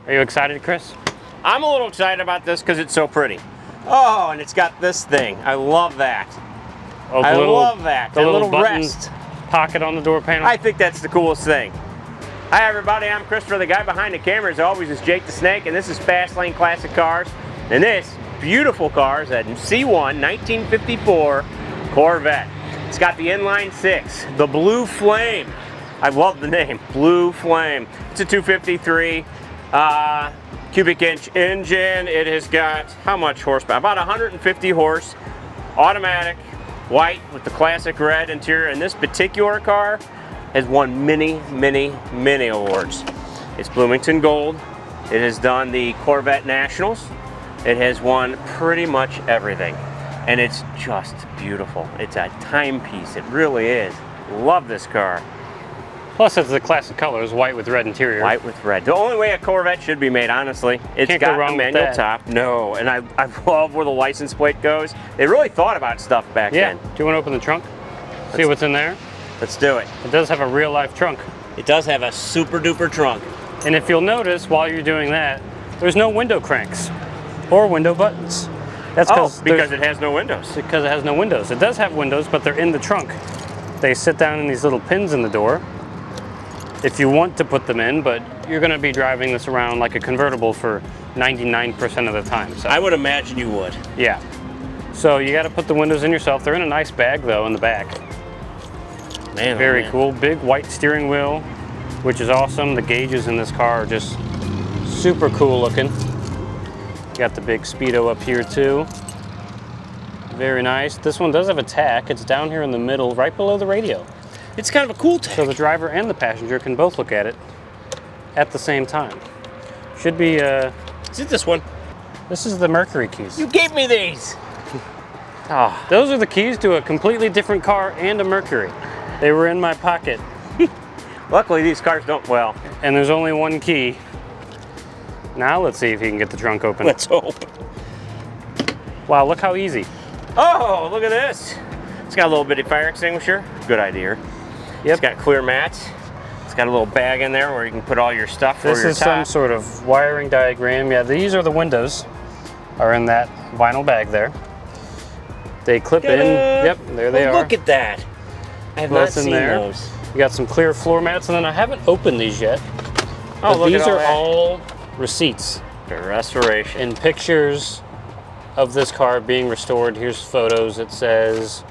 Are you excited, Chris? I'm a little excited about this because it's so pretty. Oh, and it's got this thing. I love that. Oh, I love that. The That little button rest. pocket on the door panel. I think that's the coolest thing. Hi everybody, I'm Christopher. The guy behind the camera as always is Jake the Snake, and this is Fast Lane Classic Cars. And this beautiful car is a C1 1954 Corvette. It's got the Inline-6, the Blue Flame. I love the name, Blue Flame. It's a 253 cubic inch engine. It has got how much horsepower? About 150 horse, automatic, white with the classic red interior. And this particular car has won many, many, many awards. It's Bloomington Gold. It has done the Corvette Nationals. It has won pretty much everything. And it's just beautiful. It's a timepiece, it really is. Love this car. Plus, it's the classic colors, white with red interior. White with red. The only way a Corvette should be made, honestly. It's Can't got go wrong a with manual that. top. No, and I love where the license plate goes. They really thought about stuff back then. Do you want to open the trunk? See what's in there? Let's do it. It does have a real life trunk. It does have a super duper trunk. And if you'll notice, while you're doing that, there's no window cranks or window buttons. That's because it has no windows. Because it has no windows. It does have windows, but they're in the trunk. They sit down in these little pins in the door if you want to put them in, but you're going to be driving this around like a convertible for 99% of the time. So I would imagine you would. yeah. So you got to put the windows in yourself. They're in a nice bag though in the back. Man, Very oh man. cool. Big white steering wheel, which is awesome. The gauges in this car are just super cool looking. Got the big speedo up here too. Very nice. This one does have a tack. It's down here in the middle, right below the radio. It's kind of a cool tech. So the driver and the passenger can both look at it at the same time. Should be, Is it this one? this is the Mercury keys. You gave me these. Oh, Those are the keys to a completely different car and a Mercury. They were in my pocket, luckily these cars don't, well, and there's only one key. Now let's see if he can get the trunk open. let's hope. Wow, look how easy. Oh, look at this. It's got a little bitty fire extinguisher. Good idea. Yep. It's got clear mats. It's got a little bag in there where you can put all your stuff for This your is some top. sort of wiring diagram. Yeah, these are the windows, are in that vinyl bag there. They clip in. Yep, there they are. Look at that. I have not What's in seen there? those. You got some clear floor mats, and then I haven't opened these yet. Oh, But look these at all are that. all receipts The restoration. and pictures of this car being restored. Here's photos. It says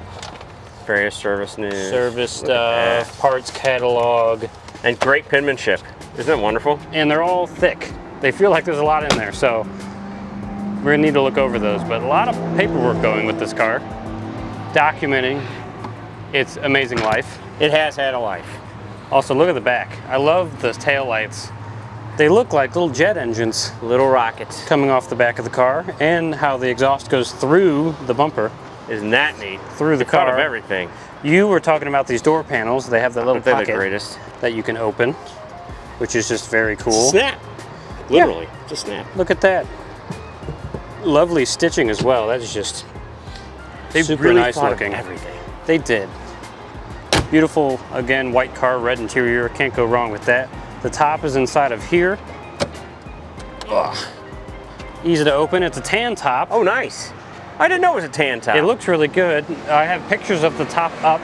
Various service news. service Look at stuff, parts catalog, that. And great penmanship. Isn't that wonderful? and they're all thick. They feel like there's a lot in there, so we're gonna need to look over those. But a lot of paperwork going with this car, documenting its amazing life. It has had a life. Also, look at the back. I love the tail lights. They look like little jet engines Little rockets. coming off the back of the car, and how the exhaust goes through the bumper, Isn't that neat? through the They thought car. of everything. You were talking about these door panels. They have that little They're the pocket greatest. that you can open, which is just very cool. Snap. Literally. Just snap. Look at that. Lovely stitching as well. That is just They super really nice thought looking. of everything. They did. Beautiful, again, white car, red interior. Can't go wrong with that. The top is inside of here. Ugh. Easy to open. It's a tan top. Oh, nice. I didn't know it was a tan top. It looks really good. I have pictures of the top up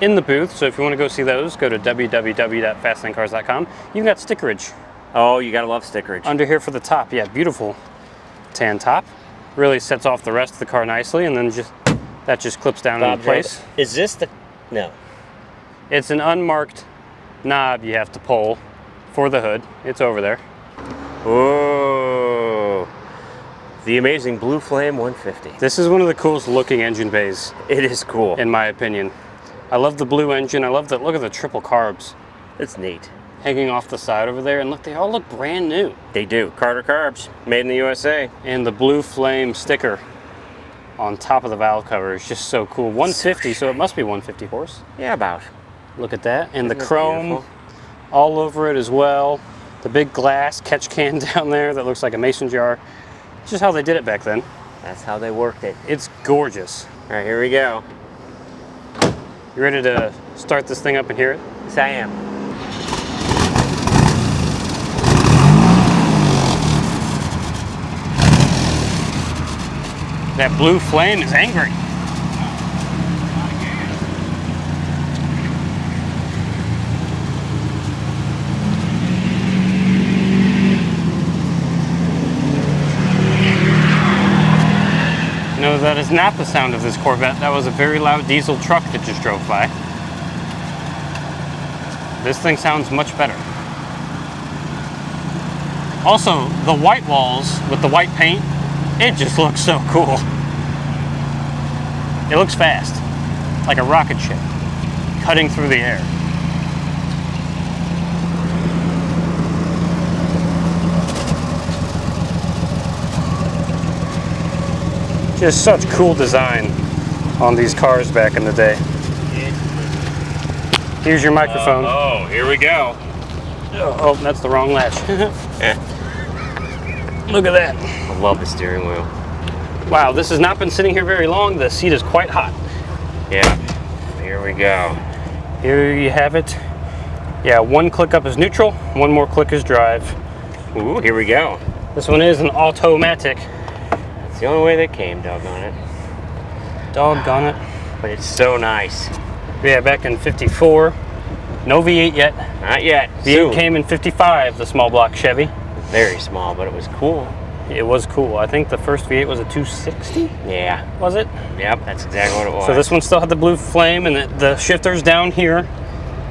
in the booth, so if you want to go see those, go to www.fastlanecars.com. You got stickerage Oh, you gotta love stickerage. under here for the top. Yeah, beautiful tan top. Really sets off the rest of the car nicely, and then that just clips down into place. Is this the? No. It's an unmarked knob you have to pull for the hood. It's over there. Oh, the amazing Blue Flame 150. This is one of the coolest looking engine bays, It is cool. in my opinion. I love the blue engine. I love that. Look at the triple carbs It's neat. hanging off the side over there, and look, they all look brand new. They do. Carter Carbs, made in the USA. And the Blue Flame sticker on top of the valve cover is just so cool. 150, so it must be 150 horse. Yeah, about. Look at that. And Isn't the it chrome beautiful? all over it as well. The big glass catch can down there that looks like a mason jar. It's just how they did it back then. That's how they worked it. It's gorgeous. All right, here we go. You ready to start this thing up and hear it? Yes, I am. That blue flame is angry. No, that is not the sound of this Corvette. That was a very loud diesel truck that just drove by. This thing sounds much better. Also, the white walls with the white paint, it just looks so cool. It looks fast, like a rocket ship, cutting through the air. Just such cool design on these cars back in the day. Here's your microphone. Oh, here we go. Oh, that's the wrong latch. Look at that. I love the steering wheel. Wow, this has not been sitting here very long. The seat is quite hot. Yeah, here we go. Here you have it. Yeah, one click up is neutral, one more click is drive. Ooh, here we go. This one is an automatic. It's the only way they came, doggone it. Doggone it. But it's so nice. Yeah, back in 54. No V8 yet. Not yet. V8 Soon. came in 55, the small block Chevy. Very small, but it was cool. It was cool. I think the first V8 was a 260, Yeah. was it? Yep, that's exactly what it was. So this one still had the blue flame, and the shifter's down here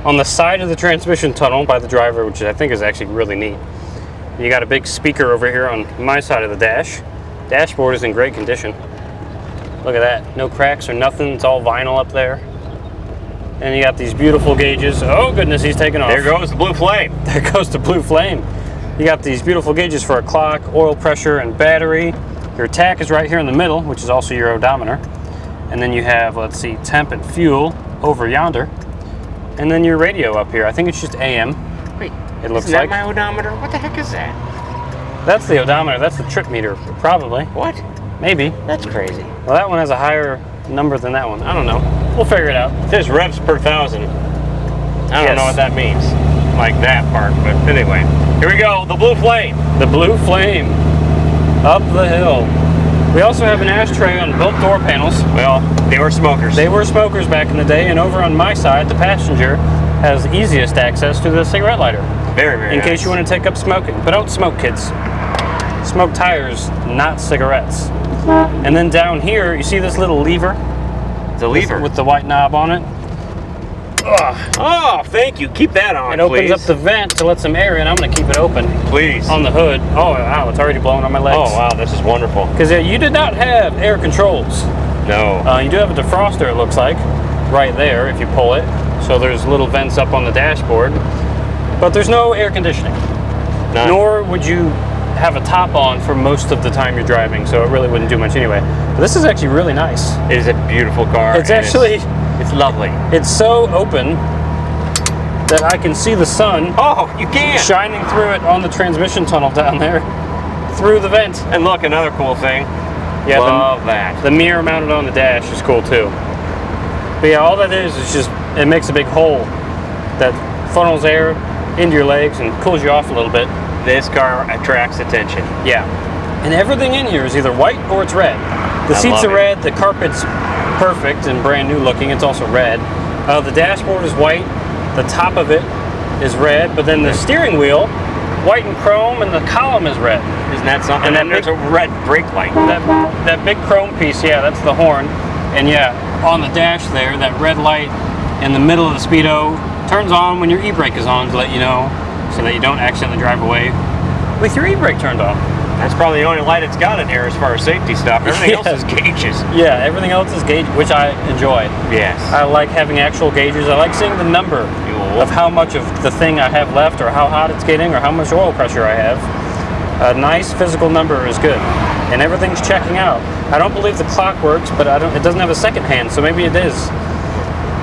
on the side of the transmission tunnel by the driver, which I think is actually really neat. You got a big speaker over here on my side of the dash. Dashboard is in great condition. Look at that. No cracks or nothing. It's all vinyl up there. And you got these beautiful gauges. Oh goodness, he's taking off. There goes the blue flame. There goes the blue flame. You got these beautiful gauges for a clock, oil pressure, and battery. Your tach is right here in the middle, which is also your odometer. And then you have, let's see, temp and fuel over yonder. And then your radio up here. I think it's just AM. Wait, it looks isn't that like my odometer? What the heck is that? That's the odometer. That's the trip meter, probably. What? Maybe. That's crazy. Well, that one has a higher number than that one. I don't know. We'll figure it out. It says revs per thousand. I don't know what that means. Like that part, but anyway. Here we go, the blue flame. The blue flame. Up the hill. We also have an ashtray on both door panels. Well, they were smokers. They were smokers back in the day, and over on my side, the passenger has easiest access to the cigarette lighter. Very, very In nice. case you want to take up smoking. But don't smoke, kids. Smoke tires, not cigarettes. And then down here, you see this little lever? The lever. With the white knob on it. Ugh. Oh, thank you. Keep that on, It opens please. up the vent to let some air in. I'm going to keep it open. Please. On the hood. Oh, wow, it's already blowing on my legs. Oh, wow, this is wonderful. Because you did not have air controls. No. You do have a defroster, it looks like, right there if you pull it. So there's little vents up on the dashboard. But there's no air conditioning. None. Nor would you have a top on for most of the time you're driving, so it really wouldn't do much anyway. But this is actually really nice. It is a beautiful car. It's actually... It's lovely. It's so open that I can see the sun Oh, you can! shining through it on the transmission tunnel down there, through the vent. And look, another cool thing. Yeah, Love that. The mirror mounted on the dash is cool too. But yeah, all that is just, it makes a big hole that funnels air into your legs and cools you off a little bit. This car attracts attention. Yeah. And everything in here is either white or it's red. The seats are red, the carpet's perfect and brand new looking, it's also red. The dashboard is white, the top of it is red, but then the steering wheel, white and chrome, and the column is red. Isn't that something? And then there's a red brake light. That big chrome piece, yeah, that's the horn. And yeah, on the dash there, that red light in the middle of the Speedo turns on when your e-brake is on to let you know, so that you don't accidentally drive away with your e-brake turned on. That's probably the only light it's got in here as far as safety stuff. Everything else is gauges. Yeah, everything else is gauge, which I enjoy. Yes. I like having actual gauges. I like seeing the number of how much of the thing I have left, or how hot it's getting, or how much oil pressure I have. A nice physical number is good, and everything's checking out. I don't believe the clock works, but it doesn't have a second hand, so maybe it is.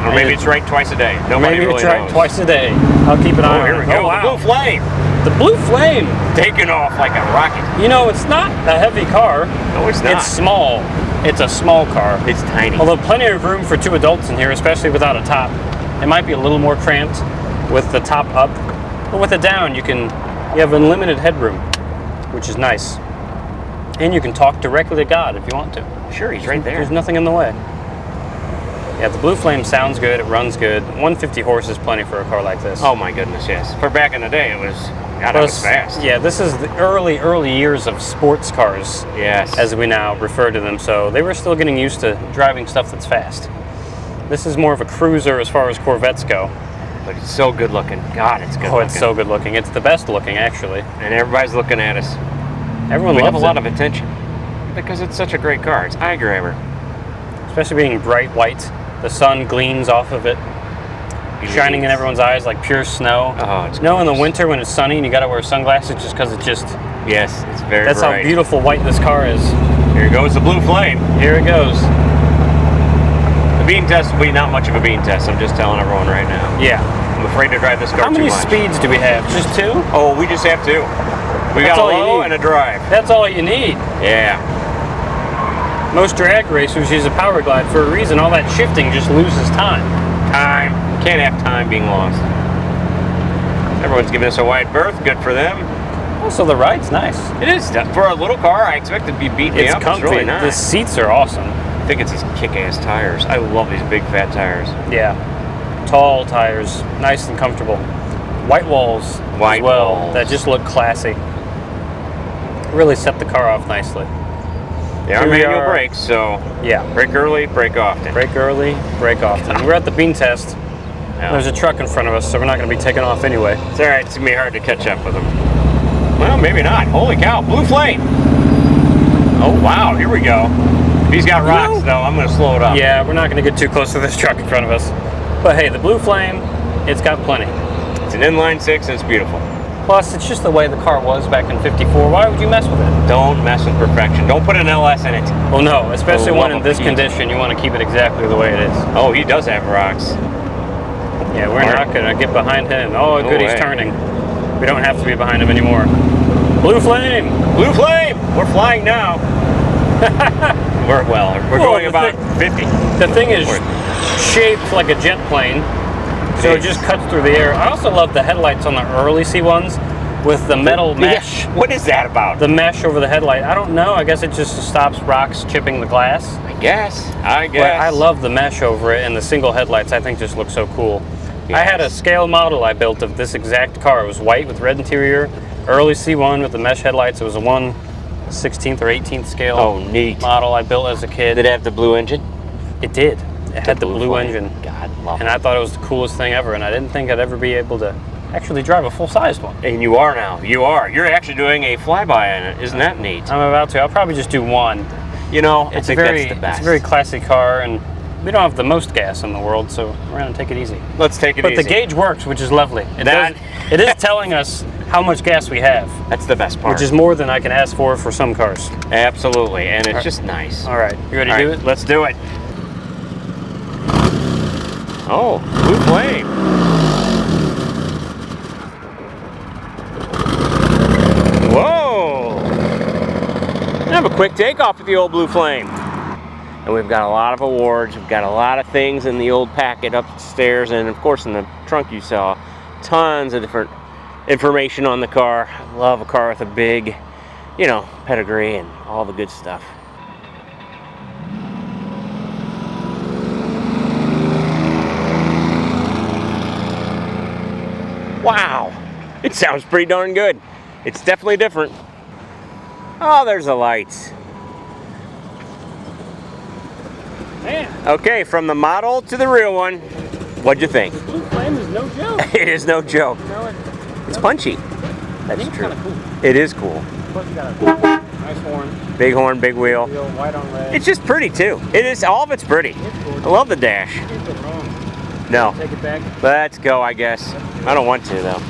Or maybe it's right twice a day. Nobody Maybe really it's right knows. twice a day. I'll keep an eye on it. Here we go. Oh, wow. The blue flame. The blue flame. Taking off like a rocket. You know, it's not a heavy car. No, it's not. It's small. It's a small car. It's tiny. Although plenty of room for two adults in here, especially without a top. It might be a little more cramped with the top up, but with it down, you have unlimited headroom, which is nice. And you can talk directly to God if you want to. Sure, he's right there. There's nothing in the way. Yeah, the Blue Flame sounds good, it runs good. 150 horse is plenty for a car like this. Oh my goodness, yes. For back in the day, it was, God, it was fast. Yeah, this is the early years of sports cars. Yes. As we now refer to them, so they were still getting used to driving stuff that's fast. This is more of a cruiser as far as Corvettes go. But it's so good looking. God, it's good looking. Oh, it's so good looking. It's the best looking, actually. And everybody's looking at us. Everyone we loves have a lot of attention because it's such a great car. It's eye grabber. Especially being bright white. The sun gleams off of it, shining in everyone's eyes like pure snow. Oh, it's in the winter when it's sunny and you gotta wear sunglasses just because it's just... Yes, it's very That's bright. how beautiful white this car is. Here goes the Blue Flame. Here it goes. The bean test will be not much of a bean test. I'm just telling everyone right now. Yeah. I'm afraid to drive this car too much. How many speeds do we have? Just 2? Oh, we just have 2. We got a low and a drive. That's all you need. Yeah. Most drag racers use a power glide for a reason. All that shifting just loses time. Time. Can't have time being lost. Everyone's giving us a wide berth. Good for them. Also, the ride's nice. It is. For a little car, I expect it to be beating me up. Comfy. It's really nice. The seats are awesome. I think it's these kick-ass tires. I love these big fat tires. Yeah. Tall tires. Nice and comfortable. White walls as well. That just look classy. Really set the car off nicely. They are manual brakes, so yeah. Brake early, brake often. Brake early, brake often. We're at the bean test. Yeah. There's a truck in front of us, so we're not going to be taking off anyway. It's all right. It's going to be hard to catch up with them. Well, maybe not. Holy cow. Blue Flame. Oh, wow. Here we go. If he's got rocks, though, I'm going to slow it up. Yeah, we're not going to get too close to this truck in front of us. But hey, the Blue Flame, it's got plenty. It's an inline-6, and it's beautiful. Plus, it's just the way the car was back in '54. Why would you mess with it? Don't mess with perfection. Don't put an LS in it. Well, no, especially when in this condition, you want to keep it exactly the way it is. Oh, he does have rocks. Yeah, we're not going to get behind him. Oh, good, he's turning. We don't have to be behind him anymore. Blue Flame! Blue Flame! We're flying now. we're going about 50. The thing is shaped like a jet plane. So it just cuts through the air. I also love the headlights on the early C1s with the metal mesh. Yeah. What is that about? The mesh over the headlight. I don't know. I guess it just stops rocks chipping the glass. I guess. But I love the mesh over it, and the single headlights I think just look so cool. Yes. I had a scale model I built of this exact car. It was white with red interior, early C1 with the mesh headlights. It was a 1/16th or 18th scale model I built as a kid. Did it have the blue engine? It did. It had the blue engine. God, love it. And I thought it was the coolest thing ever, and I didn't think I'd ever be able to actually drive a full-sized one. And you are now. You are. You're actually doing a flyby in it. Isn't that neat? I'm about to. I'll probably just do one. You know, I think that's the best. It's a very classy car, and we don't have the most gas in the world, so we're going to take it easy. Let's take it easy. But the gauge works, which is lovely. It is telling us how much gas we have. That's the best part. Which is more than I can ask for some cars. Absolutely, and it's just nice. All right, you ready to do it? Let's do it. Oh, Blue Flame. Whoa! Have a quick takeoff with the old Blue Flame. And we've got a lot of awards. We've got a lot of things in the old packet upstairs, and of course in the trunk you saw tons of different information on the car. I love a car with a big, you know, pedigree and all the good stuff. Wow, it sounds pretty darn good. It's definitely different. Oh, there's the lights. Man. Okay, from the model to the real one, what'd you think? The Blue Flame is no joke. It is no joke. No, it's punchy. That's true. Cool. It is cool. Plus you got a nice horn. Big horn, big wheel. White on red. It's just pretty too. It is. All of it's pretty. I love the dash. You can't go wrong. No. Take it back. Let's go, I guess. I don't want to though.